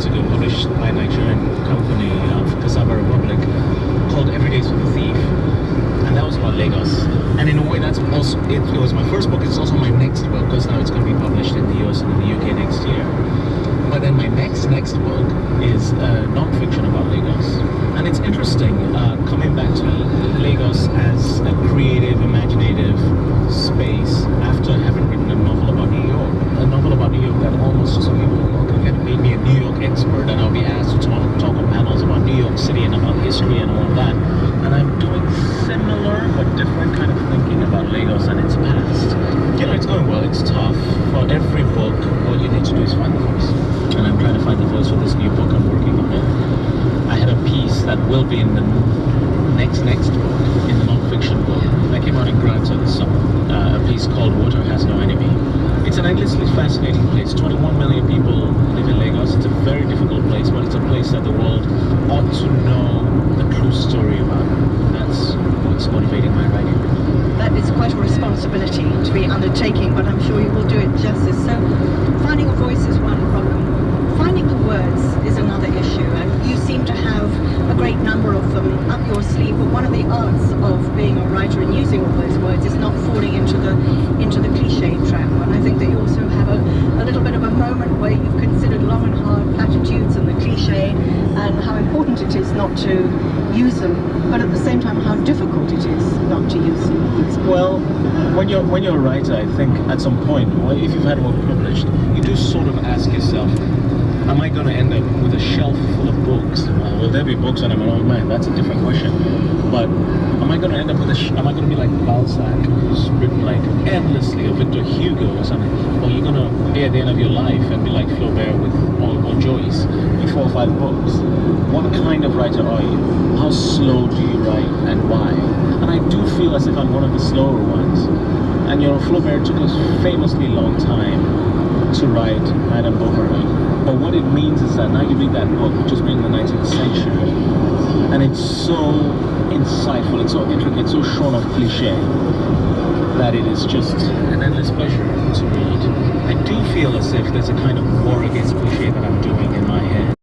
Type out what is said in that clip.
years ago, published by a Nigerian company, Cassava Republic, called Every Day's for the Thief. And that was about Lagos. And in a way, that's also, it was my first book. It's also my next book, because now it's going to be published in the US and in the UK next year. But then my next book is non-fiction about Lagos. And it's interesting coming back to Lagos as a creative, imaginative space after having written a novel about New York. A novel about New York that almost some people made me a New York expert, and I'll be asked to talk on panels about New York City and about history and all of that. And I'm doing similar but different kind of thinking about Lagos and its past. You know, it's going well, it's tough. For every book, all you need to do is find the voice. And I'm trying to find the voice for this new book I'm working on it. I had a piece that will be in the next book, in the non-fiction book, that came out in Granta this summer, a piece called Water Has No Enemy. It's an endlessly fascinating place. 21 million people live in Lagos. It's a very difficult place, but it's a place that the world ought to know the true story about. That's what's motivating my writing. That is quite a responsibility to be undertaking, but I'm sure you will do it justice. So, finding a voice is one problem. Finding the words is another issue, and you seem to have a great number of them up your sleeve. But one of the arts of being a writer and using all those words is not falling into the cliche trap. And I think that you also have a little bit of a moment where you've considered long and hard platitudes and the cliche, and how important it is not to use them, but at the same time how difficult it is not to use them. Well, when you're a writer, I think at some point, if you've had work published, you do sort of ask yourself, am I going to end up with a shelf full of books? Will there be books when I'm an old man? That's a different question. But am I going to end up with am I going to be like Balzac, who's written like endlessly, or Victor Hugo or something? Or you're going to be at the end of your life and be like Flaubert or Joyce, with 4 or 5 books? What kind of writer are you? How slow do you write, and why? And I do feel as if I'm one of the slower ones. And you know, Flaubert took a famously long time to write Madame Bovary. But what it means is that now you read that book, which was written in the 19th century, and it's so insightful, it's so intricate, so shorn of cliché, that it is just an endless pleasure to read. I do feel as if there's a kind of war against cliché that I'm doing in my head.